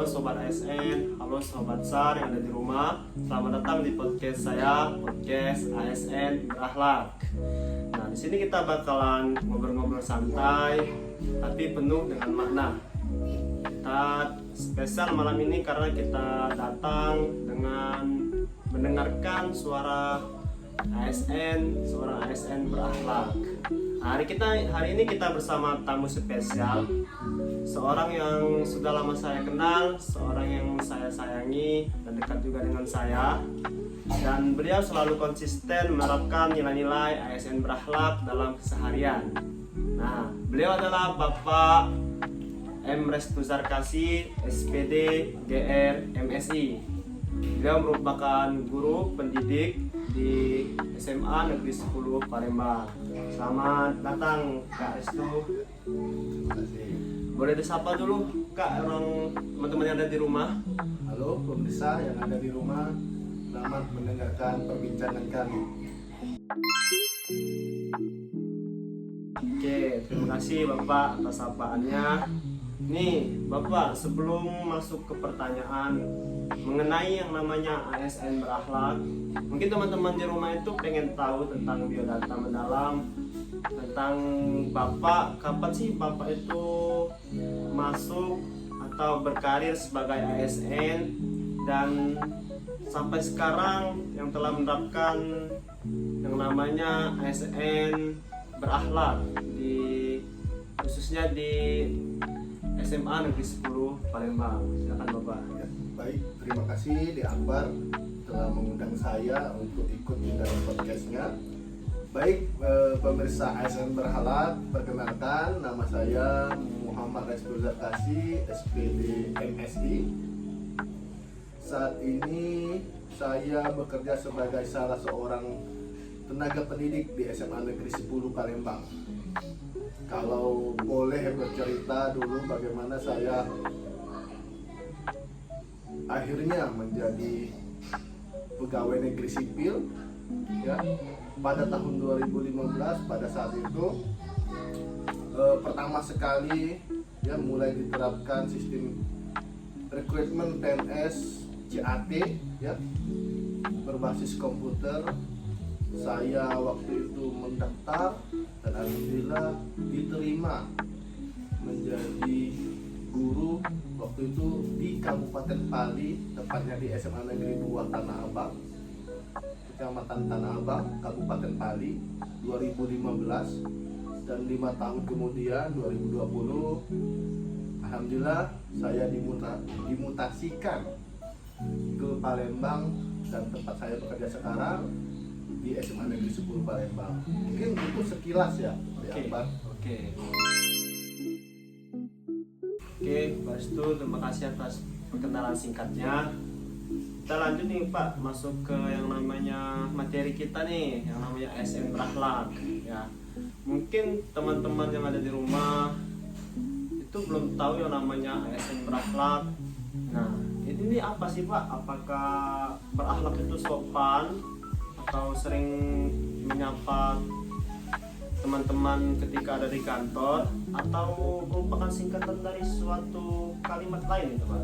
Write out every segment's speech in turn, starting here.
Sobat ASN, halo Sobat SAR yang ada di rumah. Selamat datang di podcast saya, podcast ASN Berakhlak. Nah, di sini kita bakalan ngobrol-ngobrol santai, tapi penuh dengan makna. Kita spesial malam ini karena kita datang dengan mendengarkan suara ASN, seorang ASN berakhlak. Hari ini kita bersama tamu spesial, seorang yang sudah lama saya kenal, seorang yang saya sayangi dan dekat juga dengan saya. Dan beliau selalu konsisten menerapkan nilai-nilai ASN berakhlak dalam keseharian. Nah, beliau adalah Bapak M. Restu Zarkasi, SPD, GR, MSI. Beliau merupakan guru pendidik di SMA Negeri 10 Palembang. Selamat datang Kak Restu. Terima kasih. Boleh disapa dulu Kak orang teman-teman yang ada di rumah. Halo pemirsa yang ada di rumah, selamat mendengarkan perbincangan kami. Oke, terima kasih Bapak atas sapaannya. Nih Bapak, sebelum masuk ke pertanyaan mengenai yang namanya ASN berakhlak, mungkin teman-teman di rumah itu pengen tahu tentang biodata mendalam tentang Bapak. Kapan sih Bapak itu masuk atau berkarir sebagai ASN, dan sampai sekarang yang telah menerapkan yang namanya ASN berakhlak khususnya di SMA Negeri 10 Palembang. Silakan Bapak. Ya, baik, terima kasih di Akbar telah mengundang saya untuk ikut di dalam podcastnya. Baik, pemirsa ASN berakhlak, perkenalkan nama saya Muhammad Restu Zarkasi, SPD MSI. Saat ini saya bekerja sebagai salah seorang tenaga pendidik di SMA Negeri 10 Palembang. Kalau boleh bercerita dulu bagaimana saya akhirnya menjadi pegawai negeri sipil, ya, pada tahun 2015. Pada saat itu pertama sekali ya mulai diterapkan sistem rekrutmen PNS CAT, ya, berbasis komputer. Saya waktu itu mendaftar dan alhamdulillah diterima menjadi guru waktu itu di Kabupaten Pali, tepatnya di SMA Negeri 2 Tanah Abang, Kecamatan Tanah Abang, Kabupaten Pali, 2015. Dan 5 tahun kemudian 2020 alhamdulillah saya dimutasikan ke Palembang, dan tempat saya bekerja sekarang di SMA Negeri 10 Palembang. Mungkin itu sekilas ya, Oke. Oke, Pak Restu, terima kasih atas perkenalan singkatnya. Kita lanjut nih Pak, masuk ke yang namanya materi kita nih, yang namanya ASN berakhlak. Ya, mungkin teman-teman yang ada di rumah itu belum tahu yang namanya ASN berakhlak. Nah, ini apa sih Pak? Apakah berakhlak itu sopan atau sering menyapa teman-teman ketika ada di kantor, atau merupakan singkatan dari suatu kalimat lain itu Pak?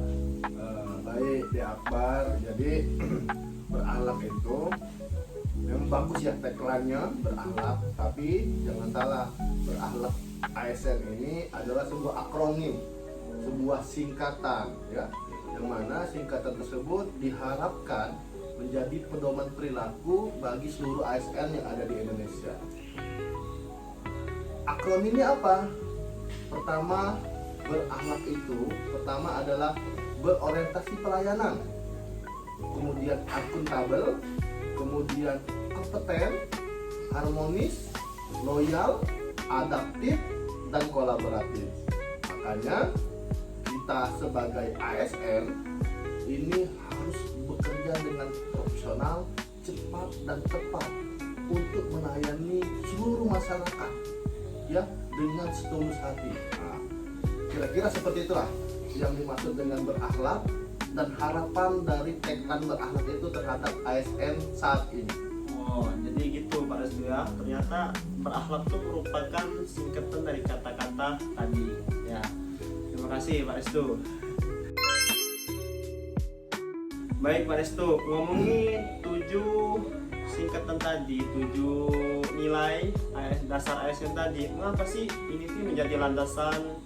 Baik di Akbar, jadi berakhlak itu memang bagus ya tagline-nya berakhlak, tapi jangan salah, berakhlak ASN ini adalah sebuah akronim, sebuah singkatan, ya, yang mana singkatan tersebut diharapkan menjadi pedoman perilaku bagi seluruh ASN yang ada di Indonesia. Akronimnya apa? Pertama, berakhlak itu pertama adalah berorientasi pelayanan, kemudian akuntabel, kemudian kompeten, harmonis, loyal, adaptif, dan kolaboratif. Makanya kita sebagai ASN ini harus bekerja dengan profesional, cepat, dan tepat untuk melayani seluruh masyarakat, ya, dengan setulus hati. Nah, kira-kira seperti itulah yang dimaksud dengan berakhlak, dan harapan dari tagline berakhlak itu terhadap ASN saat ini. Oh, jadi gitu Pak Restu ya. Ternyata berakhlak itu merupakan singkatan dari kata-kata tadi ya. Terima kasih Pak Restu. Baik Pak Restu, ngomongin 7 singkatan tadi, 7 nilai dasar ASN tadi, mengapa sih ini sih menjadi landasan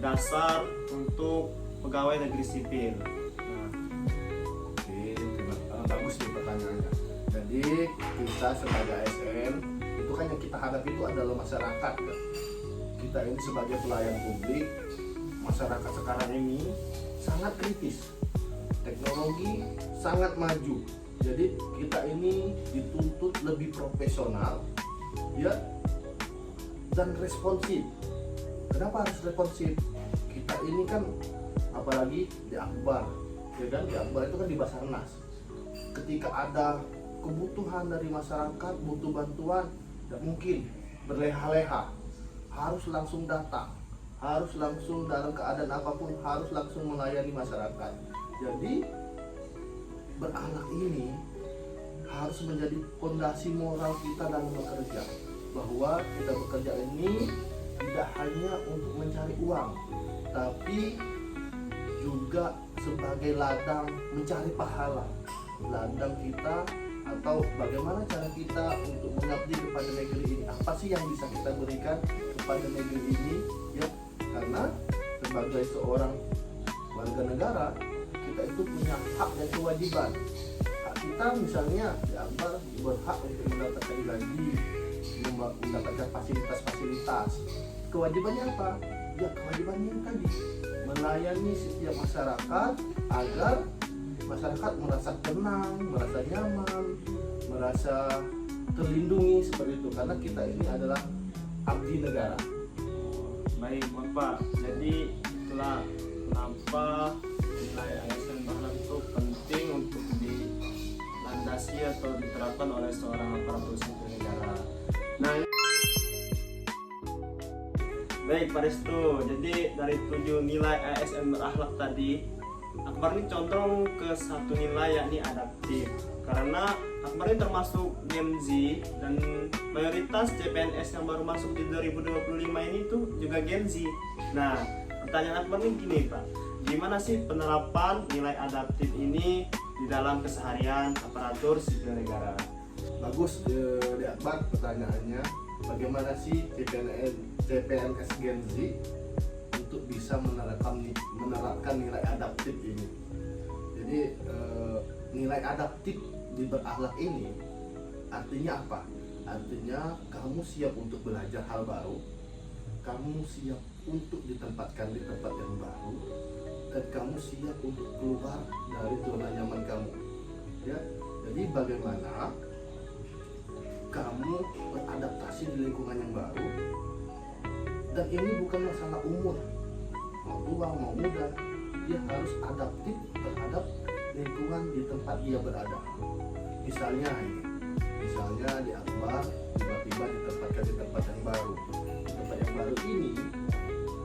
dasar untuk pegawai negeri sipil? Nah, Oke, bagus nih pertanyaannya. Jadi kita sebagai ASN itu kan yang kita hadapi itu adalah masyarakat kan? Kita ini sebagai pelayan publik, masyarakat sekarang ini sangat kritis, teknologi sangat maju, jadi kita ini dituntut lebih profesional ya dan responsif. Kenapa harus responsif? Kita ini kan apalagi di Akbar, ya kan, di Akbar itu kan di Basarnas. Ketika ada kebutuhan dari masyarakat, butuh bantuan, tidak mungkin berleha-leha, harus langsung datang, harus langsung dalam keadaan apapun harus langsung melayani masyarakat. Jadi berakhlak ini harus menjadi fondasi moral kita dalam bekerja, bahwa kita bekerja ini tidak hanya untuk mencari uang, tapi juga sebagai ladang mencari pahala, ladang kita, atau bagaimana cara kita untuk mengabdi kepada negeri ini, apa sih yang bisa kita berikan kepada negeri ini ya. Karena sebagai seorang warga negara, kita itu punya hak dan kewajiban. Hak kita misalnya di Akbar berhak untuk mendapatkan gaji, mendapatkan fasilitas-fasilitas. Kewajibannya apa? Ya kewajibannya yang tadi, melayani setiap masyarakat agar masyarakat merasa tenang, merasa nyaman, merasa terlindungi seperti itu. Karena kita ini adalah abdi negara. baik Bapak, jadi itulah kenapa nilai ASN Bahlak itu penting untuk dilandasi atau diterapkan oleh seorang aparatur sipil negara. Nah, baik Pak Restu, jadi dari 7 nilai ASN berakhlak tadi, Akbar ini condong ke satu nilai yakni adaptif. Karena Akbar ini termasuk Gen Z dan mayoritas CPNS yang baru masuk di 2025 ini tuh juga Gen Z. Nah, pertanyaan Akbar ini gini Pak, gimana sih penerapan nilai adaptif ini di dalam keseharian aparatur sipil negara? Bagus di Akbar pertanyaannya, bagaimana sih CPNS Gen Z untuk bisa menerapkan nilai adaptif ini. Jadi nilai adaptif di berakhlak ini artinya apa? Artinya kamu siap untuk belajar hal baru, kamu siap untuk ditempatkan di tempat yang baru, dan kamu siap untuk keluar dari zona nyaman kamu. Ya, jadi bagaimana kamu beradaptasi di lingkungan yang baru, dan ini bukan masalah umur, mau tua mau muda, dia harus adaptif terhadap lingkungan di tempat dia berada. Misalnya di Akbar tiba-tiba ditempatkan di tempat yang baru. Di tempat yang baru ini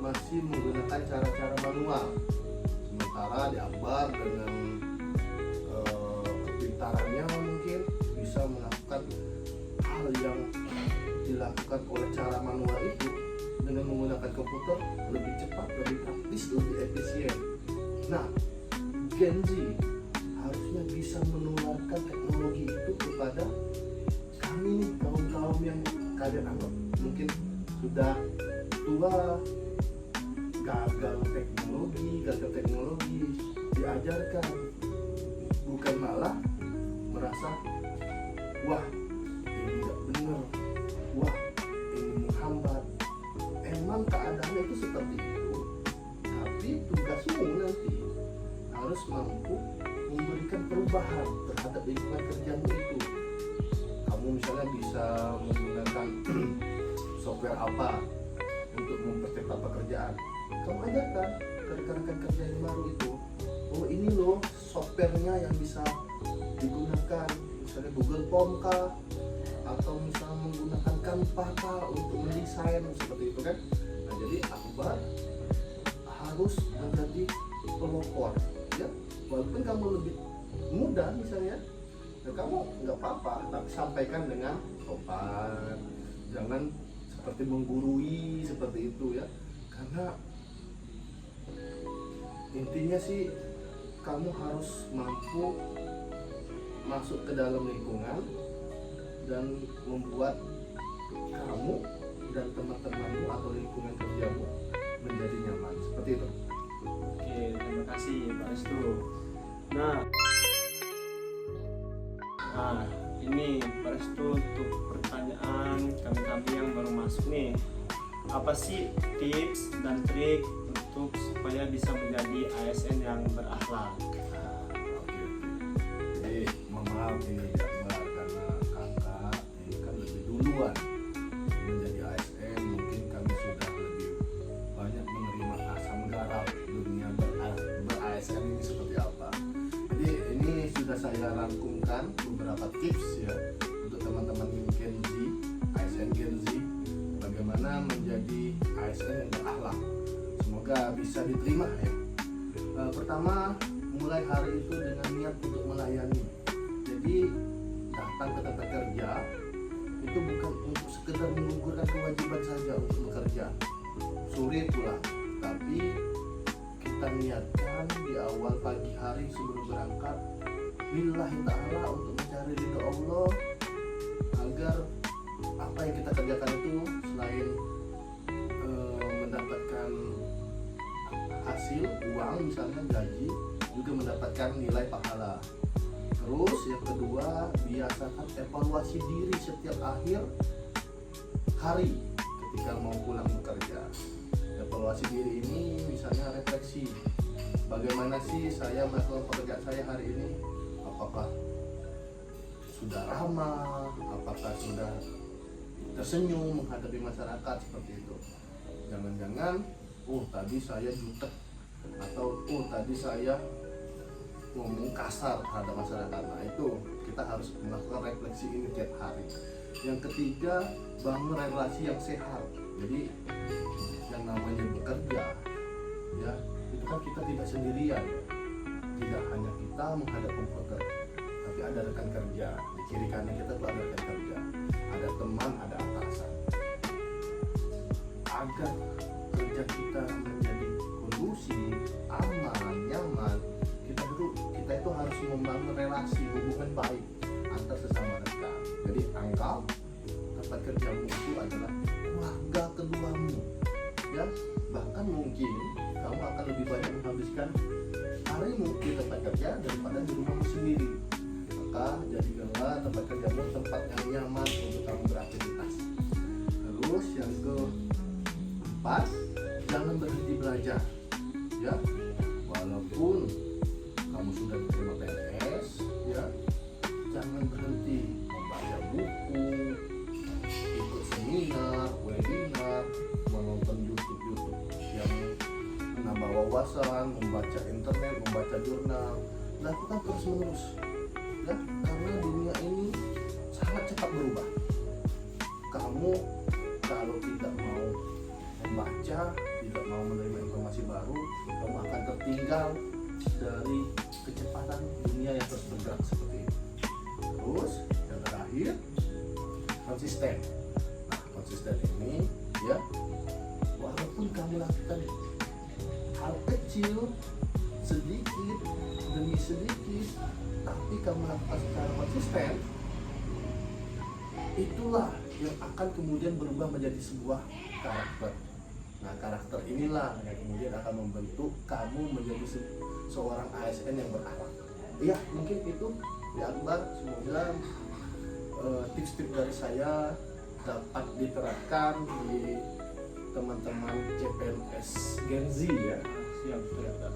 masih menggunakan cara-cara manual, sementara di Akbar dengan kepintarannya mungkin bisa melakukan hal yang dilakukan oleh cara manual itu dengan menggunakan komputer lebih cepat, lebih praktis, lebih efisien. Nah, Gen Z harusnya bisa menularkan teknologi itu kepada kami nih, kaum-kaum yang kalian anggap mungkin sudah tua, gagal teknologi, diajarkan, bukan malah merasa wah ini nggak benar, wah ini menghambat. Emang keadaannya itu seperti itu, tapi tugasmu nanti harus mampu memberikan perubahan terhadap lingkungan kerjamu itu. Kamu misalnya bisa menggunakan software apa untuk mempercepat pekerjaan, kamu ajarkan ke rekan-rekan kerja yang baru itu, oh ini loh softwarenya yang bisa digunakan, misalnya Google Form kah, atau misalnya menggunakan Canva kah untuk mendesain seperti itu kan. Nah, jadi Akbar harus menjadi pelopor ya, walaupun kamu lebih muda misalnya, ya kamu nggak apa-apa, tapi sampaikan dengan sopan, jangan seperti menggurui seperti itu ya. Karena intinya sih kamu harus mampu masuk ke dalam lingkungan dan membuat kamu dan teman-temanmu atau lingkungan kerjamu menjadi nyaman, seperti itu. Oke, terima kasih Pak Restu. Nah, ini Pak Restu untuk pertanyaan kami yang baru masuk nih. Apa sih tips dan trik untuk supaya bisa menjadi ASN yang berakhlak? Oke. Jadi mohon maaf ini Akbar, karena kakak ini kan lebih duluan menjadi ASN, mungkin kami sudah lebih banyak menerima asam garam dunia ber-ASN ini seperti apa. Jadi ini sudah saya rangkumkan beberapa tips ya untuk teman-teman Gen Z, ASN Gen Z, bagaimana menjadi ASN yang berakhlak. Semoga bisa diterima ya. Pertama, mulai hari itu dengan niat untuk melayani. Jadi datang ke tempat kerja itu bukan untuk sekedar menggugurkan kewajiban saja untuk bekerja, sore pulang, tapi kita niatkan di awal pagi hari sebelum berangkat lillahi ta'ala untuk mencari ridho Allah, agar apa yang kita kerjakan itu selain mendapatkan hasil uang misalnya gaji, juga mendapatkan nilai pahala. Terus yang kedua, biasakan evaluasi diri setiap akhir hari ketika mau pulang bekerja. Evaluasi diri ini misalnya refleksi, bagaimana sih saya melakukan pekerjaan saya hari ini, apakah sudah ramah, apakah sudah tersenyum menghadapi masyarakat, seperti itu. Jangan-jangan tadi saya jutek, atau tadi saya ngomong kasar terhadap masyarakat. Nah itu kita harus melakukan refleksi ini tiap hari. Yang ketiga, bangun relasi yang sehat. Jadi yang namanya bekerja ya, itu kan kita tidak sendirian, tidak hanya kita menghadap komputer, tapi ada rekan kerja di kiri kanan kita tuh, ada rekan kerja, ada teman, ada atasan. Agar kerja kita menjadi kondusif, aman, nyaman, kita itu harus membangun relasi, hubungan baik antar sesama rekan. Jadi anggap tempat kerjamu itu adalah keluarga keduamu ya. Bahkan mungkin kamu akan lebih banyak menghabiskan harimu di tempat kerja daripada di rumahmu sendiri. Maka jadikanlah tempat kerjamu tempat yang nyaman untuk kamu beraktivitas. Terus yang keempat, jangan berhenti belajar ya. Walaupun kamu sudah diterima PNS ya, jangan berhenti membaca buku, ikut seminar, webinar, menonton YouTube yang menambah wawasan, membaca internet, membaca jurnal. Lakukan terus menerus ya, karena dunia ini sangat cepat berubah. Kamu kalau tidak mau membaca, tidak mau menerima informasi baru, kamu akan tertinggal dari kecepatan dunia yang terus bergerak seperti ini. Terus yang terakhir, konsisten. Nah, konsisten ini ya, walaupun kamu lakukan hal kecil sedikit demi sedikit, tapi kamu lakukan secara konsisten, itulah yang akan kemudian berubah menjadi sebuah karakter. Nah, karakter inilah yang kemudian akan membentuk kamu menjadi seorang ASN yang berakhlak. Iya, mungkin itu ya Akbar. Semoga tips-tips dari saya dapat diterapkan di teman-teman CPNS Gen Z ya. Siap, siap.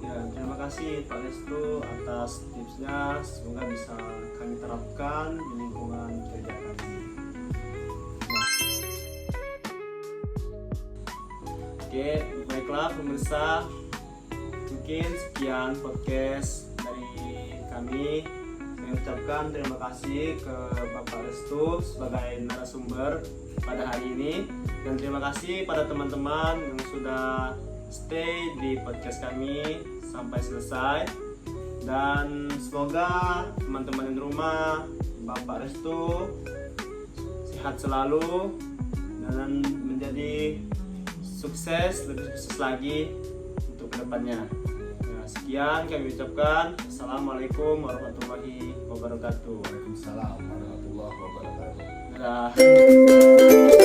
Ya, terima kasih Pak Restu atas tipsnya. Semoga bisa kami terapkan di lingkungan kerja kami. Oke, baiklah pemirsa, mungkin sekian podcast dari kami. Saya ucapkan terima kasih ke Bapak Restu sebagai narasumber pada hari ini, dan terima kasih pada teman-teman yang sudah stay di podcast kami sampai selesai. Dan semoga teman-teman di rumah, Bapak Restu sehat selalu dan menjadi lebih sukses lagi untuk kedepannya. Ya, Sekian kami ucapkan. Assalamualaikum warahmatullahi wabarakatuh. Waalaikumsalam warahmatullahi wabarakatuh. Dadah.